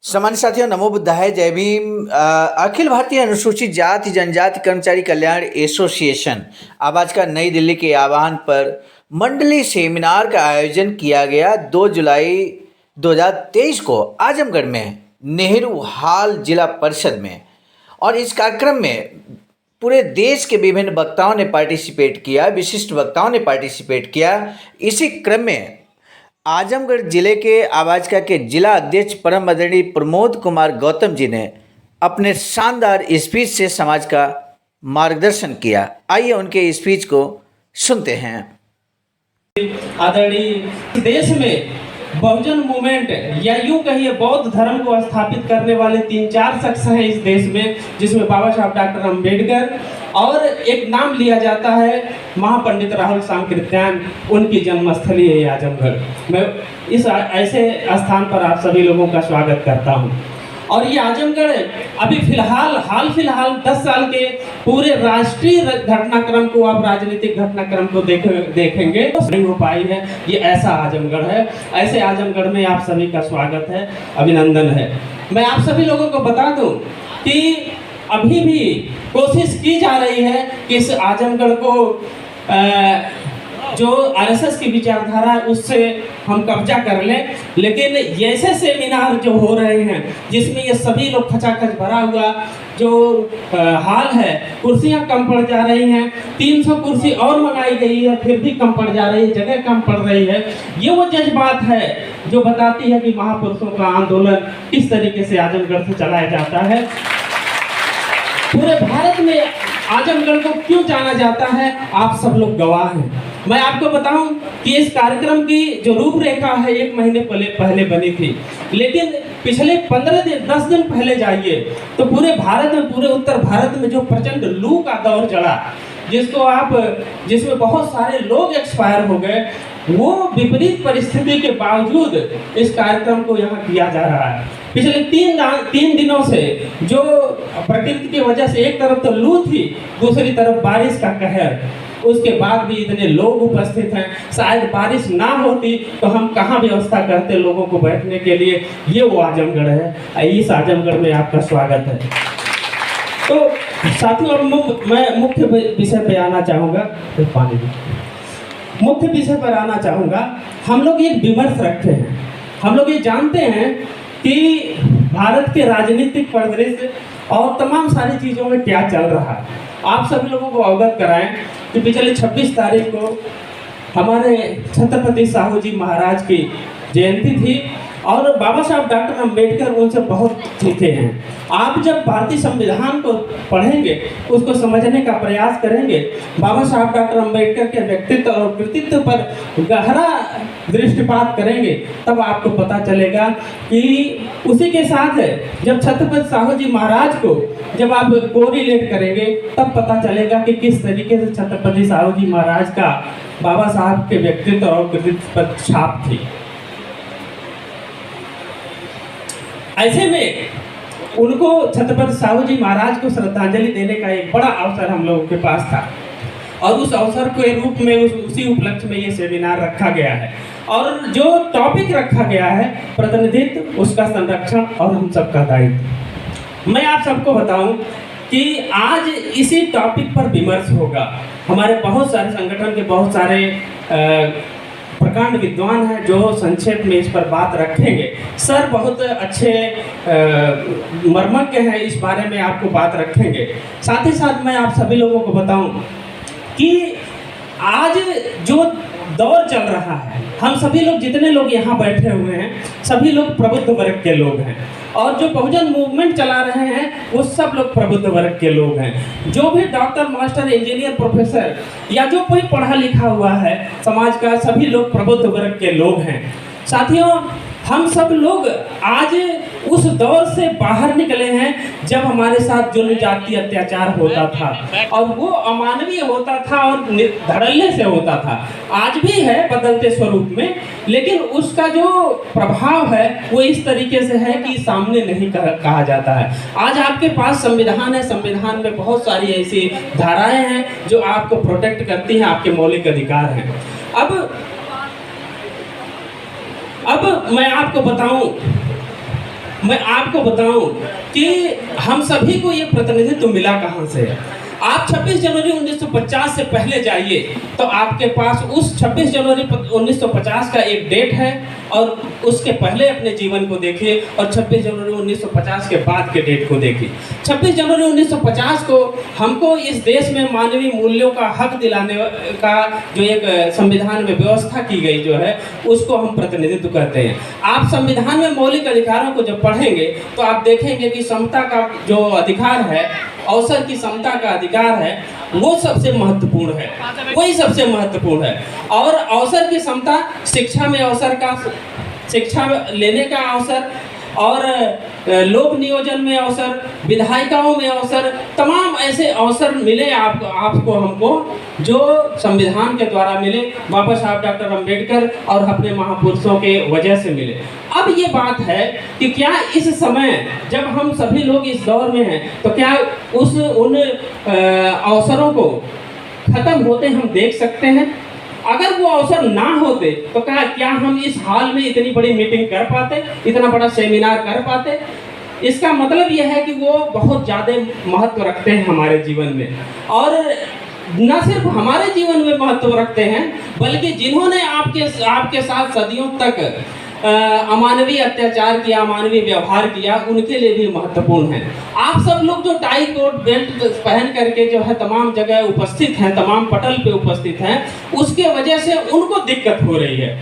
सामान्य साथियों, नमो बुद्धाय, जय भीम। अखिल भारतीय अनुसूचित जाति जनजाति कर्मचारी कल्याण एसोसिएशन आवाज का नई दिल्ली के आह्वान पर मंडलीय सेमिनार का आयोजन किया गया 2 जुलाई 2023 को आजमगढ़ में नेहरू हॉल जिला परिषद में। और इस कार्यक्रम में पूरे देश के विभिन्न वक्ताओं ने पार्टिसिपेट किया, विशिष्ट वक्ताओं ने पार्टिसिपेट किया। इसी क्रम में आजमगढ़ जिले के आवाजका के जिला अध्यक्ष परम आदरणीय प्रमोद कुमार गौतम जी ने अपने शानदार स्पीच से समाज का मार्गदर्शन किया। आइए उनके स्पीच को सुनते हैं। आदरणीय, देश में बहुजन मूवमेंट या यूं कहिए बौद्ध धर्म को स्थापित करने वाले 3-4 शख्स हैं इस देश में, जिसमें बाबा साहब डॉक्टर अम्बेडकर और एक नाम लिया जाता है महापंडित राहुल सांकृत्यायन। उनकी जन्मस्थली है आजमगढ़। मैं इस ऐसे स्थान पर आप सभी लोगों का स्वागत करता हूं। और ये आजमगढ़ अभी हाल फिलहाल 10 साल के पूरे राष्ट्रीय घटनाक्रम को, आप राजनीतिक घटनाक्रम को देखेंगे तो नहीं हो पाई है। ये ऐसा आजमगढ़ है। ऐसे आजमगढ़ में आप सभी का स्वागत है, अभिनंदन है। मैं आप सभी लोगों को बता दूं कि अभी भी कोशिश की जा रही है कि इस आजमगढ़ को जो आरएसएस की विचारधारा है उससे हम कब्जा कर लें, लेकिन ऐसे सेमिनार जो हो रहे हैं जिसमें ये सभी लोग खचाखच भरा हुआ जो हाल है, कुर्सियां कम पड़ जा रही हैं, 300 कुर्सी और मंगाई गई है फिर भी कम पड़ जा रही है, जगह कम पड़ रही है। ये वो जज्बात है जो बताती है कि महापुरुषों का आंदोलन किस तरीके से आजमगढ़ से चलाया जाता है। पूरे भारत में आजमगढ़ को क्यों जाना जाता है, आप सब लोग गवाह हैं। मैं आपको बताऊं कि इस कार्यक्रम की जो रूपरेखा है 1 महीने पहले बनी थी, लेकिन पिछले 10 दिन पहले जाइए तो पूरे भारत में, पूरे उत्तर भारत में जो प्रचंड लू का दौर चला, जिसमें बहुत सारे लोग एक्सपायर हो गए, वो विपरीत परिस्थिति के बावजूद इस कार्यक्रम को यहाँ किया जा रहा है। पिछले 3 दिनों से जो प्रकृति की वजह से एक तरफ तो लू थी, दूसरी तरफ बारिश का कहर, उसके बाद भी इतने लोग उपस्थित हैं। शायद बारिश ना होती तो हम कहाँ व्यवस्था करते लोगों को बैठने के लिए। ये वो आजमगढ़ है। इस आजमगढ़ में आपका स्वागत है। तो साथियों, मैं मुख्य विषय पे आना चाहूँगा। मुख्य विषय पर आना चाहूँगा। हम लोग एक विमर्श रखते हैं। हम लोग ये जानते हैं कि भारत के राजनीतिक परिदृश्य और तमाम सारी चीज़ों में क्या चल रहा है। आप सभी लोगों को अवगत कराएं कि पिछले 26 तारीख को हमारे छत्रपति साहू जी महाराज की जयंती थी और बाबा साहब डॉक्टर अम्बेडकर उनसे बहुत सीखे हैं। आप जब भारतीय संविधान को पढ़ेंगे, उसको समझने का प्रयास करेंगे, बाबा साहब डॉक्टर अम्बेडकर के व्यक्तित्व और कृतित्व पर गहरा दृष्टिपात करेंगे, तब आपको पता चलेगा कि उसी के साथ है जब छत्रपति साहू जी महाराज को जब आप कोरिलेट करेंगे, तब पता चलेगा कि किस तरीके से छत्रपति साहू जी महाराज का बाबा साहब के व्यक्तित्व और कृतित्व पर छाप थी। ऐसे में उनको, छत्रपति साहू जी महाराज को श्रद्धांजलि देने का एक बड़ा अवसर हम लोगों के पास था और उस अवसर के रूप में उसी उपलक्ष्य में ये सेमिनार रखा गया है। और जो टॉपिक रखा गया है, प्रतिनिधित्व, उसका संरक्षण और हम सबका दायित्व। मैं आप सबको बताऊं कि आज इसी टॉपिक पर विमर्श होगा। हमारे बहुत सारे संगठन के बहुत सारे प्रकांड विद्वान हैं जो संक्षेप में इस पर बात रखेंगे। सर बहुत अच्छे मर्मज्ञ हैं, इस बारे में आपको बात रखेंगे। साथ ही साथ मैं आप सभी लोगों को बताऊं कि आज जो दौर चल रहा है, हम सभी लोग, जितने लोग यहाँ बैठे हुए हैं, सभी लोग प्रबुद्ध वर्ग के लोग हैं और जो बहुजन मूवमेंट चला रहे हैं वो सब लोग प्रबुद्ध वर्ग के लोग हैं। जो भी डॉक्टर, मास्टर, इंजीनियर, प्रोफेसर या जो कोई पढ़ा लिखा हुआ है समाज का, सभी लोग प्रबुद्ध वर्ग के लोग हैं। साथियों, हम सब लोग आज उस दौर से बाहर निकले हैं जब हमारे साथ जुल्म, जाति, अत्याचार होता था और वो अमानवीय होता था और धड़ल्ले से होता था। आज भी है बदलते स्वरूप में, लेकिन उसका जो प्रभाव है वो इस तरीके से है कि सामने नहीं कहा जाता है। आज आपके पास संविधान है, संविधान में बहुत सारी ऐसी धाराएं हैं जो आपको प्रोटेक्ट करती हैं, आपके मौलिक अधिकार हैं। अब मैं आपको बताऊं मैं आपको बताऊं कि हम सभी को ये प्रतिनिधित्व मिला कहां से है। आप 26 जनवरी 1950 से पहले जाइए तो आपके पास उस 26 जनवरी 1950 का एक डेट है, और उसके पहले अपने जीवन को देखिए, और 26 जनवरी 1950 के बाद के डेट को देखिए। 26 जनवरी 1950 को हमको इस देश में मानवीय मूल्यों का हक दिलाने का जो एक संविधान में व्यवस्था की गई जो है, उसको हम प्रतिनिधित्व करते हैं। आप संविधान में मौलिक अधिकारों को जब पढ़ेंगे तो आप देखेंगे कि समता का जो अधिकार है, अवसर की समता का अधिकार है, वो सबसे महत्वपूर्ण है, वही सबसे महत्वपूर्ण है। और अवसर की समता, शिक्षा में अवसर का, शिक्षा लेने का अवसर, और लोक नियोजन में अवसर, विधायिकाओं में अवसर, तमाम ऐसे अवसर मिले आपको हमको जो संविधान के द्वारा मिले, बाबा साहब डॉक्टर अम्बेडकर और अपने महापुरुषों के वजह से मिले। अब ये बात है कि क्या इस समय जब हम सभी लोग इस दौर में हैं तो क्या उन अवसरों को खत्म होते हम देख सकते हैं? अगर वो अवसर ना होते तो क्या हम इस हाल में इतनी बड़ी मीटिंग कर पाते, इतना बड़ा सेमिनार कर पाते? इसका मतलब यह है कि वो बहुत ज़्यादा महत्व रखते हैं हमारे जीवन में, और न सिर्फ हमारे जीवन में महत्व रखते हैं, बल्कि जिन्होंने आपके साथ सदियों तक अमानवीय अत्याचार किया, अमानवीय व्यवहार किया, उनके लिए भी महत्वपूर्ण है। आप सब लोग जो टाई कोट बेल्ट पहन करके जो है तमाम जगह उपस्थित हैं, तमाम पटल पे उपस्थित हैं, उसके वजह से उनको दिक्कत हो रही है,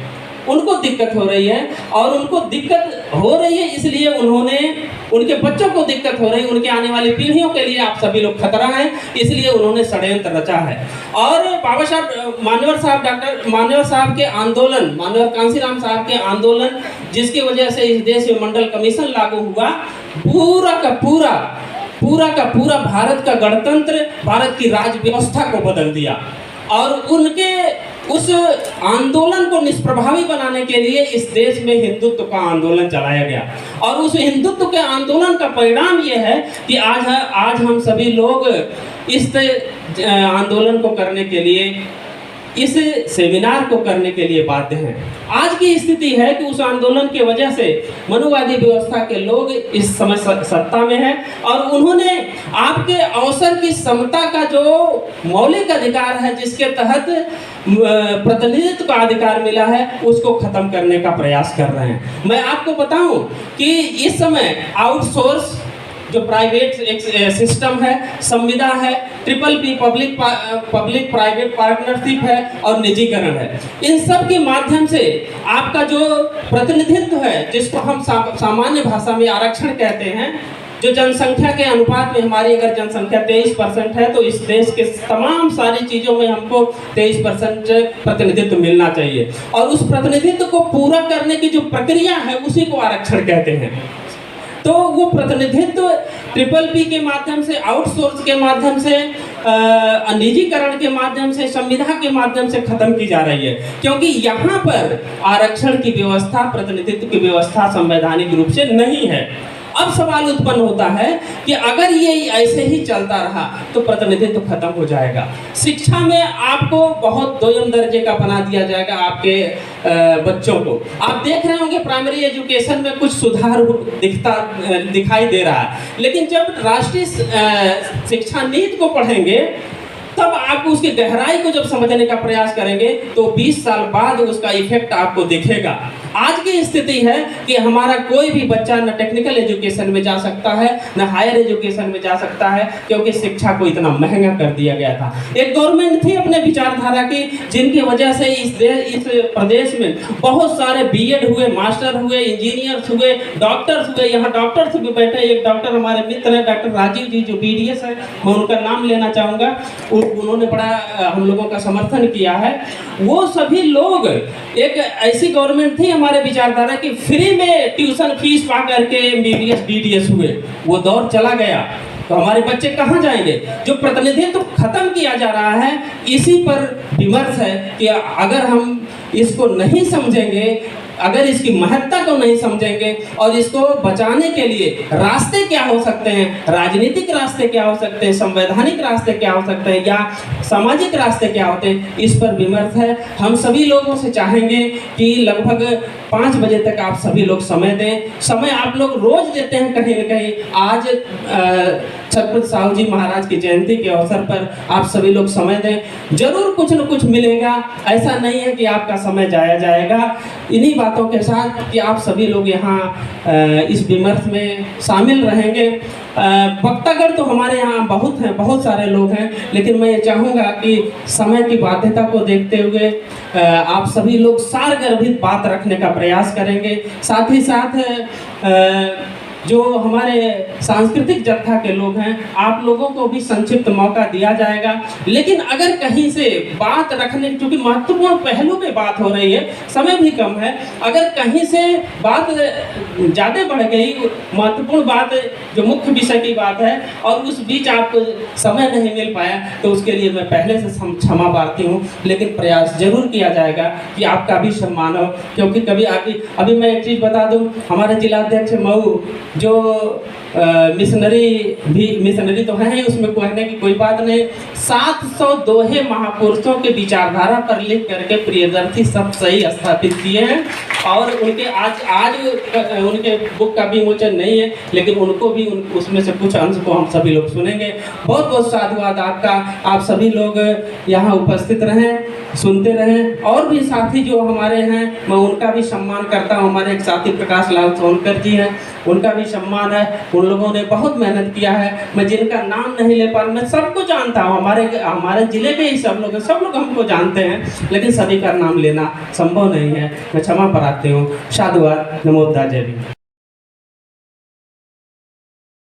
उनको दिक्कत हो रही है, और उनको दिक्कत हो रही है इसलिए उनके बच्चों को दिक्कत हो रही है, उनके आने वाली पीढ़ियों के लिए आप सभी लोग खतरा हैं, इसलिए उन्होंने षड्यंत्र रचा है। और बाबा साहब मान्यवर साहब डॉक्टर मान्यवर साहब के आंदोलन, मान्यवर कांसीराम साहब के आंदोलन, जिसकी वजह से इस देश में मंडल कमीशन लागू हुआ, पूरा का पूरा भारत का गणतंत्र, भारत की राज व्यवस्था को बदल दिया। और उनके उस आंदोलन को निष्प्रभावी बनाने के लिए इस देश में हिंदुत्व का आंदोलन चलाया गया, और उस हिंदुत्व के आंदोलन का परिणाम ये है कि आज हम सभी लोग इस आंदोलन को करने के लिए, इस सेमिनार को करने के लिए बाध्य हैं। आज की स्थिति है कि उस आंदोलन की वजह से मनुवादी व्यवस्था के लोग इस समय सत्ता में हैं, और उन्होंने आपके अवसर की समता का जो मौलिक अधिकार है, जिसके तहत प्रतिनिधित्व का अधिकार मिला है, उसको खत्म करने का प्रयास कर रहे हैं। मैं आपको बताऊं कि इस समय आउटसोर्स जो प्राइवेट एक सिस्टम है, संविदा है, PPP पब्लिक प्राइवेट पार्टनरशिप है, और निजीकरण है, इन सब के माध्यम से आपका जो प्रतिनिधित्व है, जिसको हम सामान्य भाषा में आरक्षण कहते हैं, जो जनसंख्या के अनुपात में, हमारी अगर जनसंख्या 23% है तो इस देश के तमाम सारी चीज़ों में हमको 23% प्रतिनिधित्व मिलना चाहिए, और उस प्रतिनिधित्व को पूरा करने की जो प्रक्रिया है उसी को आरक्षण कहते हैं। तो वो प्रतिनिधित्व PPP के माध्यम से, आउटसोर्स के माध्यम से, निजीकरण के माध्यम से, संविदा के माध्यम से खत्म की जा रही है, क्योंकि यहाँ पर आरक्षण की व्यवस्था, प्रतिनिधित्व की व्यवस्था संवैधानिक रूप से नहीं है। अब सवाल उत्पन्न होता है कि अगर ये ऐसे ही चलता रहा तो प्रतिनिधित्व खत्म हो जाएगा। शिक्षा में आपको बहुत दोयम दर्जे का बना दिया जाएगा आपके बच्चों को। आप देख रहे होंगे प्राइमरी एजुकेशन में कुछ सुधार दिखाई दे रहा है, लेकिन जब राष्ट्रीय शिक्षा नीति को पढ़ेंगे तब आप उसकी गहराई को जब समझने का प्रयास करेंगे तो 20 साल बाद उसका इफेक्ट आपको दिखेगा। आज की स्थिति है कि हमारा कोई भी बच्चा न टेक्निकल एजुकेशन में जा सकता है, न हायर एजुकेशन में जा सकता है, क्योंकि शिक्षा को इतना महंगा कर दिया गया था। एक गवर्नमेंट थी अपने विचारधारा की, जिनकी वजह से इस प्रदेश में बहुत सारे BEd हुए, मास्टर हुए, इंजीनियर्स हुए, डॉक्टर्स हुए। यहाँ डॉक्टर्स भी बैठे, एक डॉक्टर हमारे मित्र हैं, डॉक्टर राजीव जी, जो BDS है, मैं उनका नाम लेना चाहूँगा। उन्होंने बड़ा हम लोगों का समर्थन किया है। वो सभी लोग, एक ऐसी गवर्नमेंट थी हमारे विचारधारा की, फ्री में ट्यूशन फीस पा करके MBBS DDS हुए। वो दौर चला गया तो हमारे बच्चे कहाँ जाएंगे? जो प्रतिनिधित्व खत्म किया जा रहा है, इसी पर विमर्श है कि अगर हम इसको नहीं समझेंगे, अगर इसकी महत्ता को नहीं समझेंगे और इसको बचाने के लिए रास्ते क्या हो सकते हैं, राजनीतिक रास्ते क्या हो सकते हैं, संवैधानिक रास्ते क्या हो सकते हैं या सामाजिक रास्ते क्या होते हैं, इस पर विमर्श है। हम सभी लोगों से चाहेंगे कि लगभग 5 बजे तक आप सभी लोग समय दें। समय आप लोग रोज देते हैं कहीं न कहीं। आज छत्रपति साहू जी महाराज की जयंती के अवसर पर आप सभी लोग समय दें, जरूर कुछ न कुछ मिलेगा। ऐसा नहीं है कि आपका समय जाया जाएगा। इन्हीं बातों के साथ कि आप सभी लोग यहाँ इस विमर्श में शामिल रहेंगे। वक्तागण तो हमारे यहाँ बहुत हैं, बहुत सारे लोग हैं, लेकिन मैं ये चाहूँगा कि समय की बाध्यता को देखते हुए आप सभी लोग सारगर्भित बात रखने का प्रयास करेंगे। साथ ही साथ जो हमारे सांस्कृतिक जत्था के लोग हैं, आप लोगों को भी संक्षिप्त मौका दिया जाएगा। लेकिन अगर कहीं से बात रखने, क्योंकि महत्वपूर्ण पहलू पे बात हो रही है, समय भी कम है, अगर कहीं से बात ज़्यादा बढ़ गई, महत्वपूर्ण बात जो मुख्य विषय की बात है, और उस बीच आपको समय नहीं मिल पाया, तो उसके लिए मैं पहले से क्षमा प्रार्थी हूँ। लेकिन प्रयास जरूर किया जाएगा कि आपका भी सम्मान हो। क्योंकि कभी अभी मैं एक चीज़ बता दूँ, हमारे जिलाध्यक्ष मऊ जो मिशनरी तो हैं, उसमें कहने की कोई बात नहीं। 700 दोहे महापुरुषों के विचारधारा पर लिख करके प्रियदर्शी सब सही स्थापित किए हैं, और उनके आज उनके बुक का भी विमोचन नहीं है, लेकिन उनको भी उसमें से कुछ अंश को हम सभी लोग सुनेंगे। बहुत बहुत साधुवाद आपका। आप सभी लोग यहाँ उपस्थित रहें, सुनते रहें। और भी साथी जो हमारे हैं, मैं उनका भी सम्मान करता हूँ। हमारे एक साथी प्रकाश लाल सोनकर जी हैं, उनका भी सम्मान है। उन लोगों ने बहुत मेहनत किया है। मैं जिनका नाम नहीं ले पा रहा, मैं सबको जानता हूँ। हमारे जिले के ही सब लोग हमको जानते हैं, लेकिन सभी का नाम लेना संभव नहीं है। मैं क्षमा प्रार्थी हूँ। साधुवाद। नमो बुद्धाय। जय भीम।